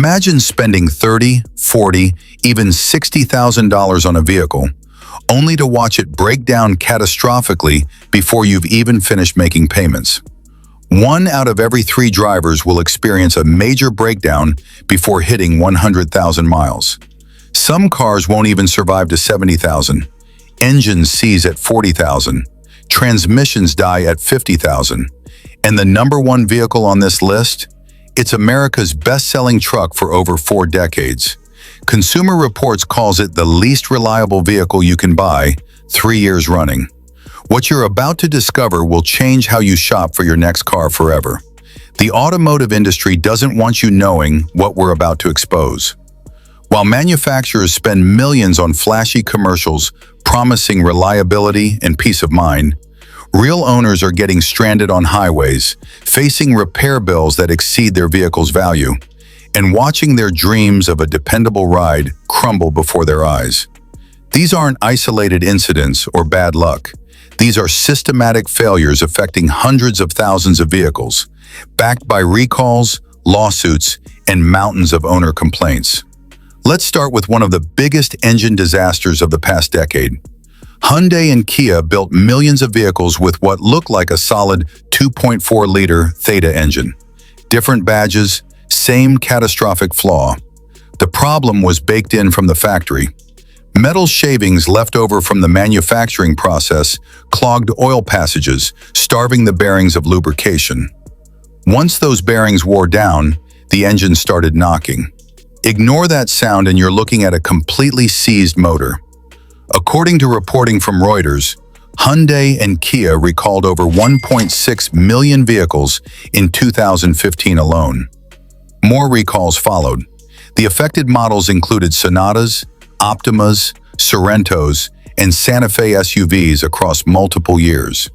Imagine spending $30, $40, even $60,000 on a vehicle, only to watch it break down catastrophically before you've even finished making payments. 1 out of every 3 drivers will experience a major breakdown before hitting 100,000 miles. Some cars won't even survive to 70,000. Engines seize at 40,000. Transmissions die at 50,000. And the #1 vehicle on this list? It's America's best-selling truck for over 4 decades. Consumer Reports calls it the least reliable vehicle you can buy, 3 years running. What you're about to discover will change how you shop for your next car forever. The automotive industry doesn't want you knowing what we're about to expose. While manufacturers spend millions on flashy commercials promising reliability and peace of mind, real owners are getting stranded on highways, facing repair bills that exceed their vehicle's value, and watching their dreams of a dependable ride crumble before their eyes. These aren't isolated incidents or bad luck. These are systematic failures affecting hundreds of thousands of vehicles, backed by recalls, lawsuits, and mountains of owner complaints. Let's start with one of the biggest engine disasters of the past decade. Hyundai and Kia built millions of vehicles with what looked like a solid 2.4-liter Theta engine. Different badges, same catastrophic flaw. The problem was baked in from the factory. Metal shavings left over from the manufacturing process clogged oil passages, starving the bearings of lubrication. Once those bearings wore down, the engine started knocking. Ignore that sound and you're looking at a completely seized motor. According to reporting from Reuters, Hyundai and Kia recalled over 1.6 million vehicles in 2015 alone. More recalls followed. The affected models included Sonatas, Optimas, Sorrentos, and Santa Fe SUVs across multiple years.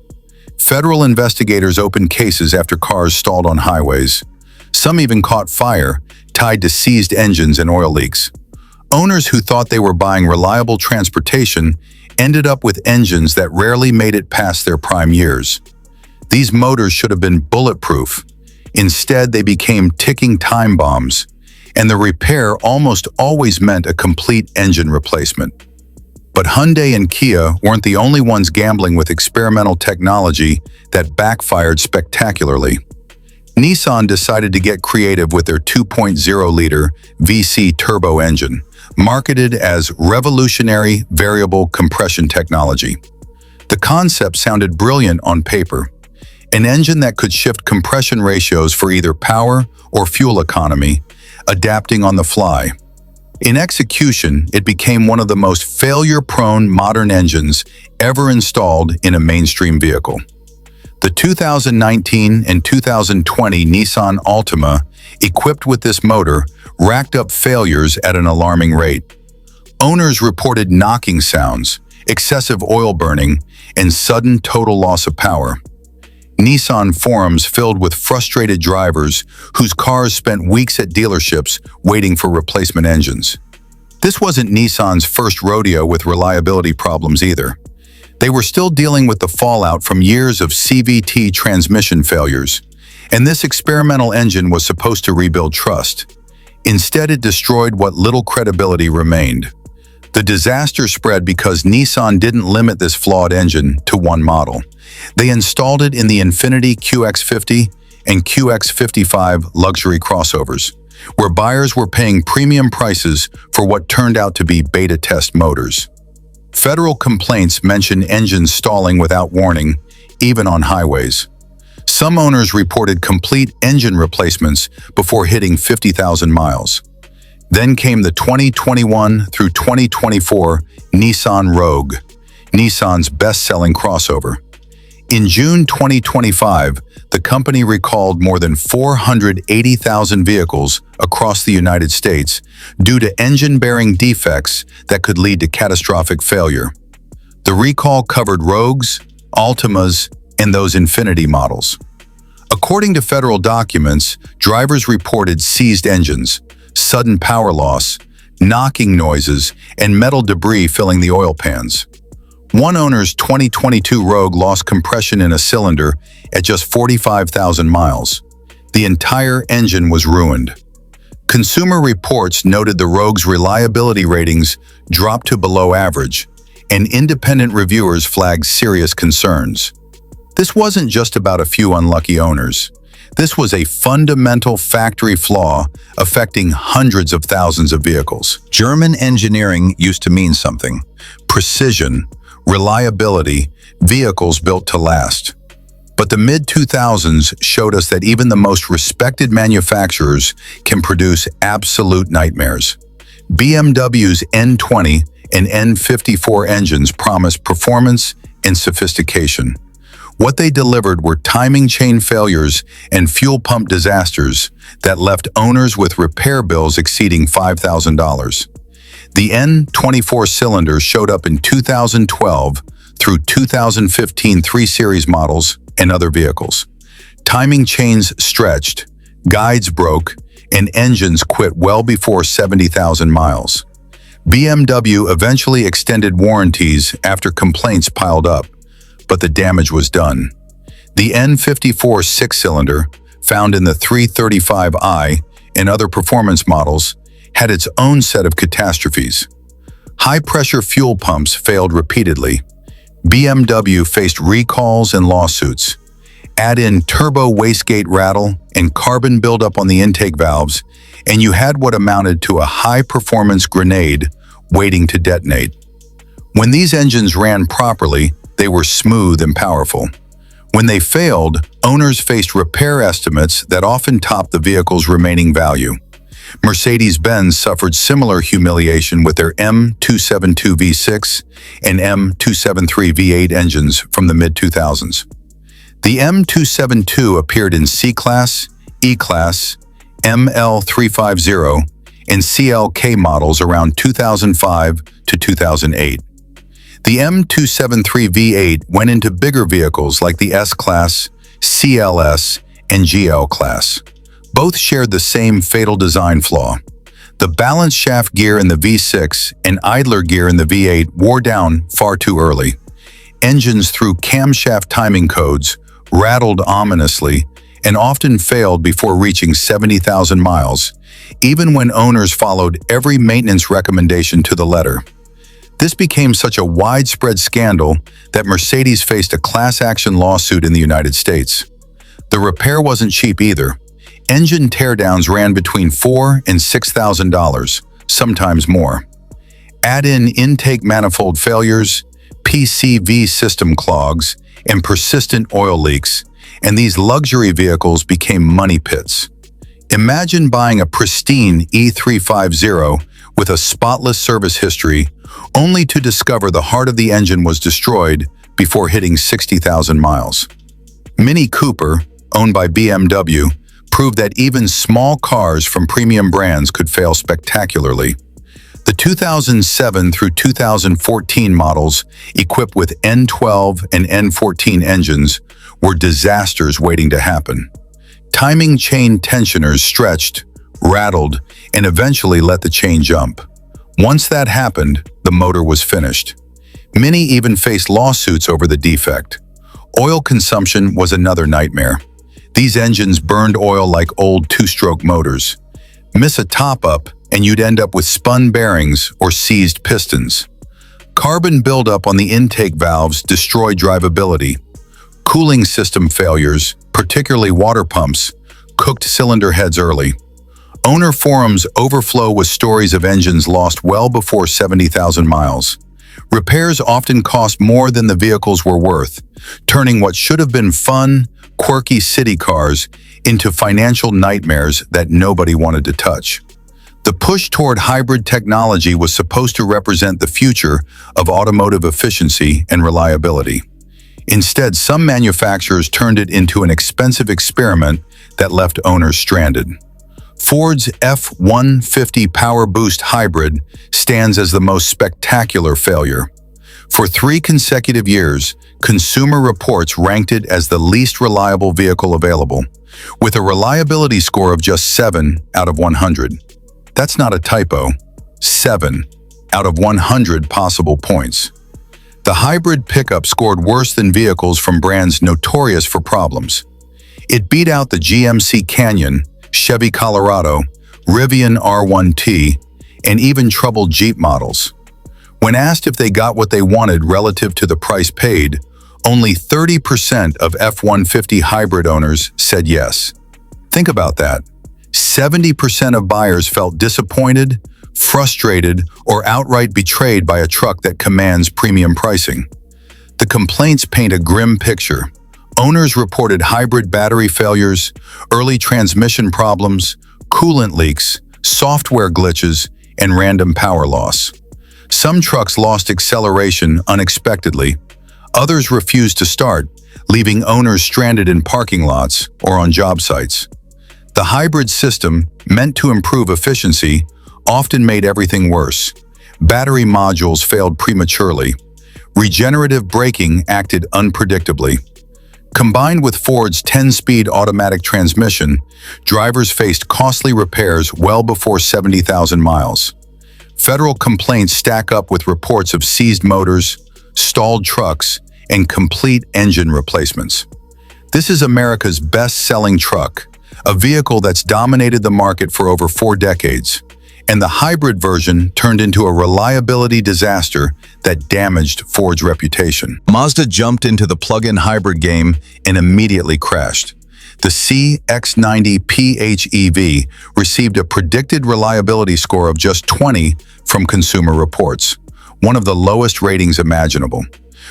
Federal investigators opened cases after cars stalled on highways. Some even caught fire, tied to seized engines and oil leaks. Owners who thought they were buying reliable transportation ended up with engines that rarely made it past their prime years. These motors should have been bulletproof. Instead, they became ticking time bombs, and the repair almost always meant a complete engine replacement. But Hyundai and Kia weren't the only ones gambling with experimental technology that backfired spectacularly. Nissan decided to get creative with their 2.0-liter VC turbo engine, marketed as revolutionary variable compression technology. The concept sounded brilliant on paper. An engine that could shift compression ratios for either power or fuel economy, adapting on the fly. In execution, it became one of the most failure-prone modern engines ever installed in a mainstream vehicle. The 2019 and 2020 Nissan Altima, equipped with this motor, racked up failures at an alarming rate. Owners reported knocking sounds, excessive oil burning, and sudden total loss of power. Nissan forums filled with frustrated drivers whose cars spent weeks at dealerships waiting for replacement engines. This wasn't Nissan's first rodeo with reliability problems either. They were still dealing with the fallout from years of CVT transmission failures, and this experimental engine was supposed to rebuild trust. Instead, it destroyed what little credibility remained. The disaster spread because Nissan didn't limit this flawed engine to one model. They installed it in the Infiniti QX50 and QX55 luxury crossovers, where buyers were paying premium prices for what turned out to be beta test motors. Federal complaints mention engines stalling without warning, even on highways. Some owners reported complete engine replacements before hitting 50,000 miles. Then came the 2021 through 2024 Nissan Rogue, Nissan's best-selling crossover. In June 2025, the company recalled more than 480,000 vehicles across the United States due to engine-bearing defects that could lead to catastrophic failure. The recall covered Rogues, Altimas, and those Infiniti models. According to federal documents, drivers reported seized engines, sudden power loss, knocking noises, and metal debris filling the oil pans. One owner's 2022 Rogue lost compression in a cylinder at just 45,000 miles. The entire engine was ruined. Consumer Reports noted the Rogue's reliability ratings dropped to below average, and independent reviewers flagged serious concerns. This wasn't just about a few unlucky owners. This was a fundamental factory flaw affecting hundreds of thousands of vehicles. German engineering used to mean something: precision, reliability, vehicles built to last. But the mid-2000s showed us that even the most respected manufacturers can produce absolute nightmares. BMW's N20 and N54 engines promised performance and sophistication. What they delivered were timing chain failures and fuel pump disasters that left owners with repair bills exceeding $5,000. The N24 cylinder showed up in 2012 through 2015 3 Series models and other vehicles. Timing chains stretched, guides broke, and engines quit well before 70,000 miles. BMW eventually extended warranties after complaints piled up, but the damage was done. The N54 6-cylinder, found in the 335i and other performance models, had its own set of catastrophes. High-pressure fuel pumps failed repeatedly. BMW faced recalls and lawsuits. Add in turbo wastegate rattle and carbon buildup on the intake valves, and you had what amounted to a high-performance grenade waiting to detonate. When these engines ran properly, they were smooth and powerful. When they failed, owners faced repair estimates that often topped the vehicle's remaining value. Mercedes-Benz suffered similar humiliation with their M272 V6 and M273 V8 engines from the mid-2000s. The M272 appeared in C-Class, E-Class, ML350, and CLK models around 2005 to 2008. The M273 V8 went into bigger vehicles like the S-Class, CLS, and GL Class. Both shared the same fatal design flaw. The balance shaft gear in the V6 and idler gear in the V8 wore down far too early. Engines threw camshaft timing codes, rattled ominously, and often failed before reaching 70,000 miles, even when owners followed every maintenance recommendation to the letter. This became such a widespread scandal that Mercedes faced a class action lawsuit in the United States. The repair wasn't cheap either. Engine teardowns ran between $4,000 and $6,000, sometimes more. Add in intake manifold failures, PCV system clogs, and persistent oil leaks, and these luxury vehicles became money pits. Imagine buying a pristine E350 with a spotless service history, only to discover the heart of the engine was destroyed before hitting 60,000 miles. Mini Cooper, owned by BMW, proved that even small cars from premium brands could fail spectacularly. The 2007 through 2014 models, equipped with N12 and N14 engines, were disasters waiting to happen. Timing chain tensioners stretched, rattled, and eventually let the chain jump. Once that happened, the motor was finished. Many even faced lawsuits over the defect. Oil consumption was another nightmare. These engines burned oil like old two-stroke motors. Miss a top-up, and you'd end up with spun bearings or seized pistons. Carbon buildup on the intake valves destroyed drivability. Cooling system failures, particularly water pumps, cooked cylinder heads early. Owner forums overflow with stories of engines lost well before 70,000 miles. Repairs often cost more than the vehicles were worth, turning what should have been fun, quirky city cars into financial nightmares that nobody wanted to touch. The push toward hybrid technology was supposed to represent the future of automotive efficiency and reliability. Instead, some manufacturers turned it into an expensive experiment that left owners stranded. Ford's F-150 Power Boost Hybrid stands as the most spectacular failure. For 3 consecutive years, Consumer Reports ranked it as the least reliable vehicle available, with a reliability score of just 7 out of 100. That's not a typo. 7 out of 100 possible points. The hybrid pickup scored worse than vehicles from brands notorious for problems. It beat out the GMC Canyon, Chevy Colorado, Rivian R1T, and even troubled Jeep models. When asked if they got what they wanted relative to the price paid, only 30% of F-150 hybrid owners said yes. Think about that. 70% of buyers felt disappointed, frustrated, or outright betrayed by a truck that commands premium pricing. The complaints paint a grim picture. Owners reported hybrid battery failures, early transmission problems, coolant leaks, software glitches, and random power loss. Some trucks lost acceleration unexpectedly. Others refused to start, leaving owners stranded in parking lots or on job sites. The hybrid system, meant to improve efficiency, often made everything worse. Battery modules failed prematurely. Regenerative braking acted unpredictably. Combined with Ford's 10-speed automatic transmission, drivers faced costly repairs well before 70,000 miles. Federal complaints stack up with reports of seized motors, stalled trucks, and complete engine replacements. This is America's best-selling truck, a vehicle that's dominated the market for over 4 decades, and the hybrid version turned into a reliability disaster that damaged Ford's reputation. Mazda jumped into the plug-in hybrid game and immediately crashed. The CX-90 PHEV received a predicted reliability score of just 20 from Consumer Reports, one of the lowest ratings imaginable.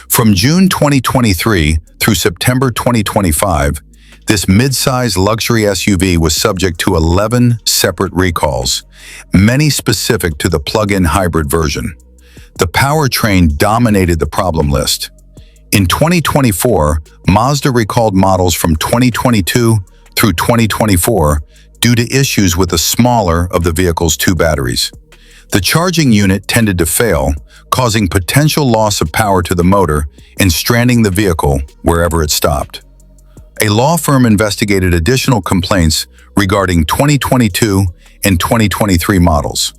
From June 2023 through September 2025, this mid-size luxury SUV was subject to 11 separate recalls, many specific to the plug-in hybrid version. The powertrain dominated the problem list. In 2024, Mazda recalled models from 2022 through 2024 due to issues with the smaller of the vehicle's 2 batteries. The charging unit tended to fail, causing potential loss of power to the motor and stranding the vehicle wherever it stopped. A law firm investigated additional complaints regarding 2022 and 2023 models.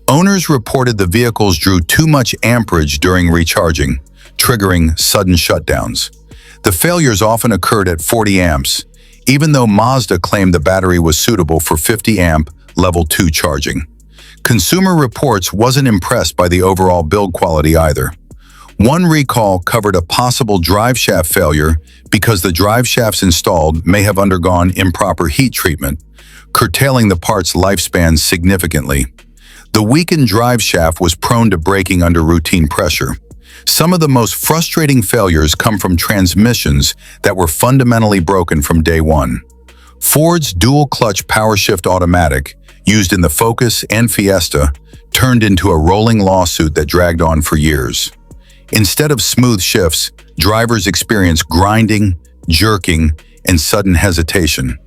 Owners reported the vehicles drew too much amperage during recharging, triggering sudden shutdowns. The failures often occurred at 40 amps, even though Mazda claimed the battery was suitable for 50 amp level 2 charging. Consumer Reports wasn't impressed by the overall build quality either. One recall covered a possible driveshaft failure because the driveshafts installed may have undergone improper heat treatment, curtailing the part's lifespan significantly. The weakened driveshaft was prone to breaking under routine pressure. Some of the most frustrating failures come from transmissions that were fundamentally broken from day one. Ford's dual-clutch powershift automatic, used in the Focus and Fiesta, turned into a rolling lawsuit that dragged on for years. Instead of smooth shifts, drivers experienced grinding, jerking, and sudden hesitation.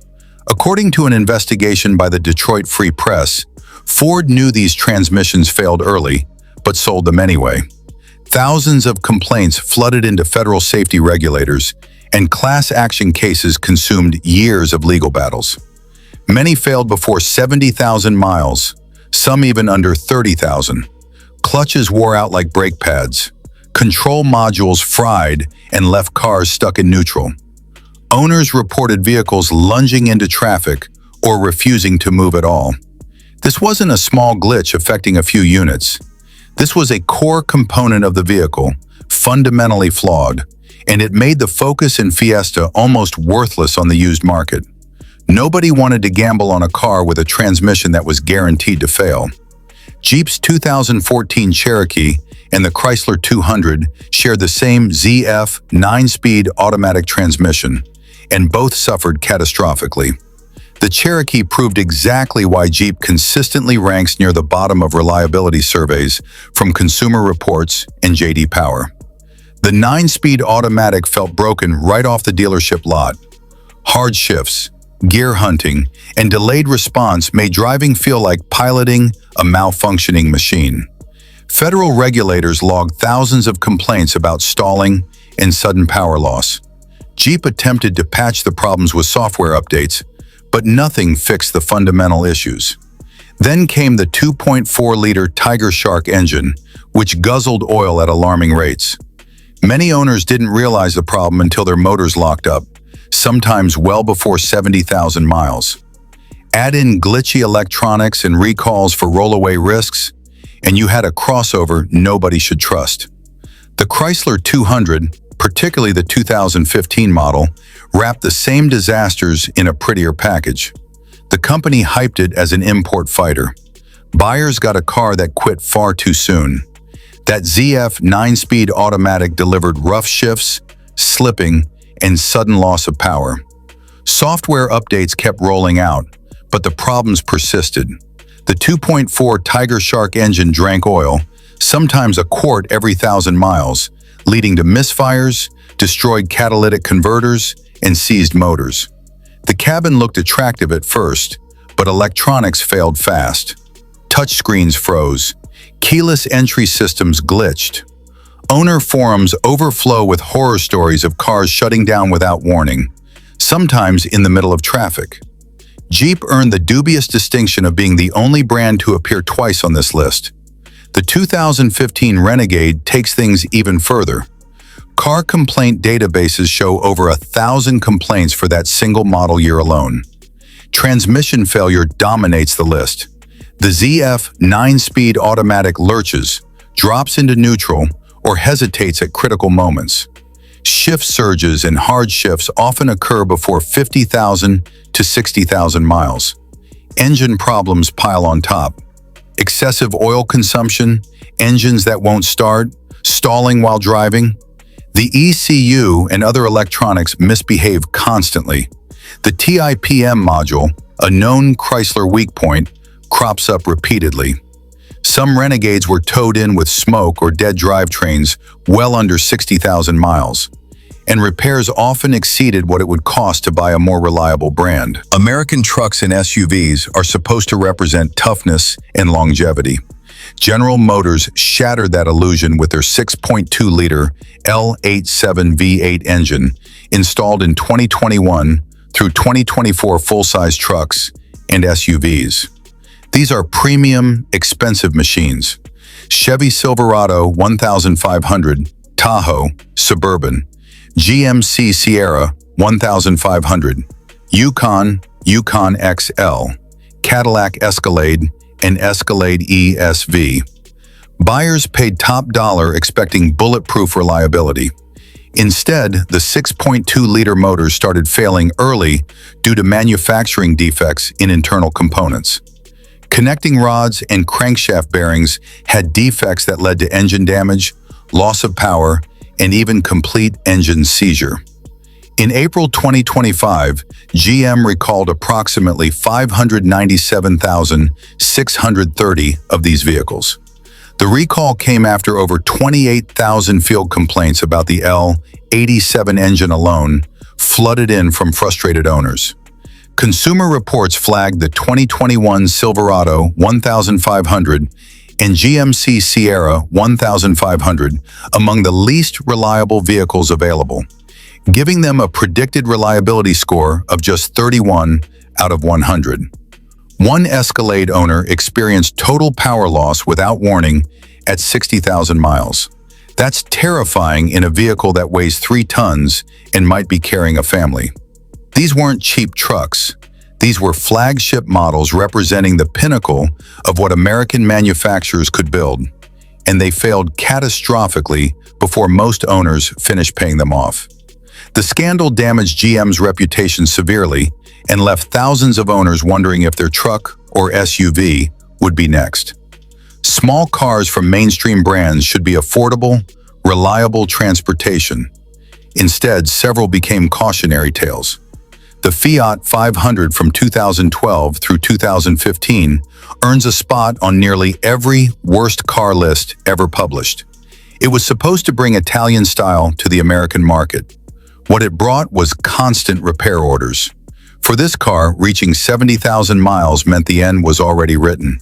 According to an investigation by the Detroit Free Press, Ford knew these transmissions failed early, but sold them anyway. Thousands of complaints flooded into federal safety regulators, and class action cases consumed years of legal battles. Many failed before 70,000 miles, some even under 30,000. Clutches wore out like brake pads. Control modules fried and left cars stuck in neutral. Owners reported vehicles lunging into traffic or refusing to move at all. This wasn't a small glitch affecting a few units. This was a core component of the vehicle, fundamentally flawed, and it made the Focus and Fiesta almost worthless on the used market. Nobody wanted to gamble on a car with a transmission that was guaranteed to fail. Jeep's 2014 Cherokee and the Chrysler 200 shared the same ZF 9-speed automatic transmission, and both suffered catastrophically. The Cherokee proved exactly why Jeep consistently ranks near the bottom of reliability surveys from Consumer Reports and J.D. Power. The 9-speed automatic felt broken right off the dealership lot. Hard shifts, gear hunting, and delayed response made driving feel like piloting a malfunctioning machine. Federal regulators logged thousands of complaints about stalling and sudden power loss. Jeep attempted to patch the problems with software updates, but nothing fixed the fundamental issues. Then came the 2.4-liter Tiger Shark engine, which guzzled oil at alarming rates. Many owners didn't realize the problem until their motors locked up, sometimes well before 70,000 miles. Add in glitchy electronics and recalls for rollaway risks, and you had a crossover nobody should trust. The Chrysler 200, particularly the 2015 model, wrapped the same disasters in a prettier package. The company hyped it as an import fighter. Buyers got a car that quit far too soon. That ZF 9-speed automatic delivered rough shifts, slipping, and sudden loss of power. Software updates kept rolling out, but the problems persisted. The 2.4 Tiger Shark engine drank oil, sometimes a quart every 1,000 miles, leading to misfires, destroyed catalytic converters, and seized motors. The cabin looked attractive at first, but electronics failed fast. Touchscreens froze. Keyless entry systems glitched. Owner forums overflow with horror stories of cars shutting down without warning, sometimes in the middle of traffic. Jeep earned the dubious distinction of being the only brand to appear twice on this list. The 2015 Renegade takes things even further. Car complaint databases show over 1,000 complaints for that single model year alone. Transmission failure dominates the list. The ZF 9-speed automatic lurches, drops into neutral, or hesitates at critical moments. Shift surges and hard shifts often occur before 50,000 to 60,000 miles. Engine problems pile on top. Excessive oil consumption, engines that won't start, stalling while driving. The ECU and other electronics misbehave constantly. The TIPM module, a known Chrysler weak point, crops up repeatedly. Some Renegades were towed in with smoke or dead drivetrains well under 60,000 miles, and repairs often exceeded what it would cost to buy a more reliable brand. American trucks and SUVs are supposed to represent toughness and longevity. General Motors shattered that illusion with their 6.2-liter L87 V8 engine, installed in 2021 through 2024 full-size trucks and SUVs. These are premium, expensive machines. Chevy Silverado 1500, Tahoe, Suburban, GMC Sierra 1500, Yukon, Yukon XL, Cadillac Escalade, and Escalade ESV. Buyers paid top dollar expecting bulletproof reliability. Instead, the 6.2-liter motors started failing early due to manufacturing defects in internal components. Connecting rods and crankshaft bearings had defects that led to engine damage, loss of power, and even complete engine seizure. In April 2025, GM recalled approximately 597,630 of these vehicles. The recall came after over 28,000 field complaints about the L87 engine alone flooded in from frustrated owners. Consumer Reports flagged the 2021 Silverado 1500 and GMC Sierra 1500 among the least reliable vehicles available, giving them a predicted reliability score of just 31 out of 100. One Escalade owner experienced total power loss without warning at 60,000 miles. That's terrifying in a vehicle that weighs 3 tons and might be carrying a family. These weren't cheap trucks. These were flagship models representing the pinnacle of what American manufacturers could build, and they failed catastrophically before most owners finished paying them off. The scandal damaged GM's reputation severely and left thousands of owners wondering if their truck or SUV would be next. Small cars from mainstream brands should be affordable, reliable transportation. Instead, several became cautionary tales. The Fiat 500 from 2012 through 2015 earns a spot on nearly every worst car list ever published. It was supposed to bring Italian style to the American market. What it brought was constant repair orders. For this car, reaching 70,000 miles meant the end was already written.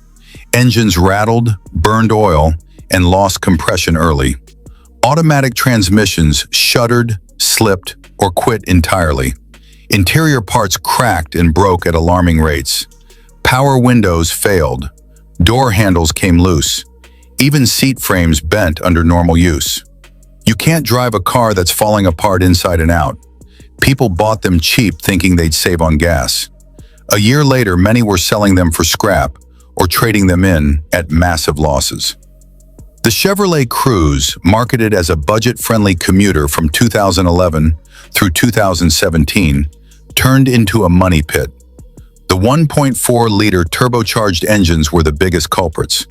Engines rattled, burned oil, and lost compression early. Automatic transmissions shuddered, slipped, or quit entirely. Interior parts cracked and broke at alarming rates. Power windows failed. Door handles came loose. Even seat frames bent under normal use. You can't drive a car that's falling apart inside and out. People bought them cheap thinking they'd save on gas. A year later, many were selling them for scrap or trading them in at massive losses. The Chevrolet Cruze, marketed as a budget-friendly commuter from 2011 through 2017, turned into a money pit. The 1.4-liter turbocharged engines were the biggest culprits.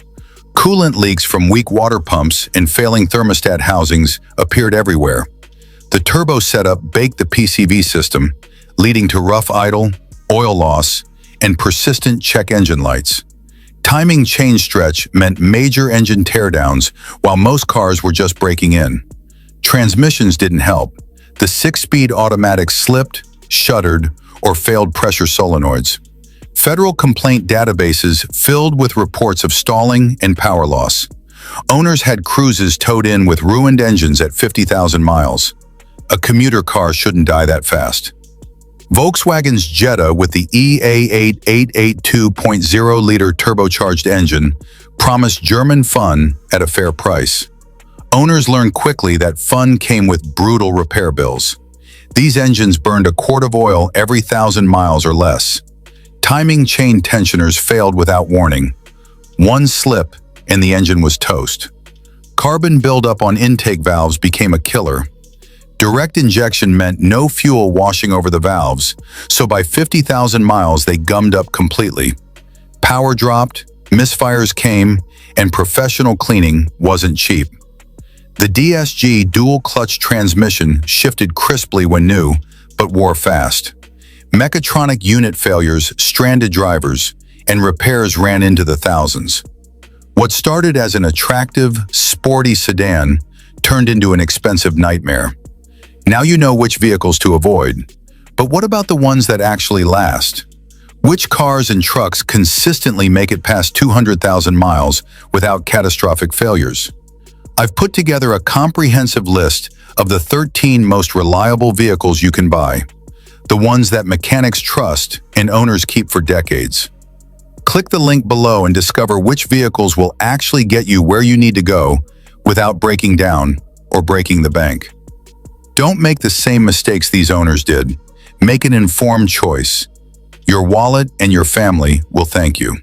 Coolant leaks from weak water pumps and failing thermostat housings appeared everywhere. The turbo setup baked the PCV system, leading to rough idle, oil loss, and persistent check engine lights. Timing chain stretch meant major engine teardowns while most cars were just breaking in. Transmissions didn't help. The 6-speed automatic slipped, shuddered, or failed pressure solenoids. Federal complaint databases filled with reports of stalling and power loss. Owners had Cruzes towed in with ruined engines at 50,000 miles. A commuter car shouldn't die that fast. Volkswagen's Jetta with the EA88 2.0-liter turbocharged engine promised German fun at a fair price. Owners learned quickly that fun came with brutal repair bills. These engines burned a quart of oil every 1,000 miles or less. Timing chain tensioners failed without warning. One slip and the engine was toast. Carbon buildup on intake valves became a killer. Direct injection meant no fuel washing over the valves, so by 50,000 miles they gummed up completely. Power dropped, misfires came, and professional cleaning wasn't cheap. The DSG dual-clutch transmission shifted crisply when new, but wore fast. Mechatronic unit failures stranded drivers, and repairs ran into the thousands. What started as an attractive, sporty sedan turned into an expensive nightmare. Now you know which vehicles to avoid. But what about the ones that actually last? Which cars and trucks consistently make it past 200,000 miles without catastrophic failures? I've put together a comprehensive list of the 13 most reliable vehicles you can buy. The ones that mechanics trust and owners keep for decades. Click the link below and discover which vehicles will actually get you where you need to go without breaking down or breaking the bank. Don't make the same mistakes these owners did. Make an informed choice. Your wallet and your family will thank you.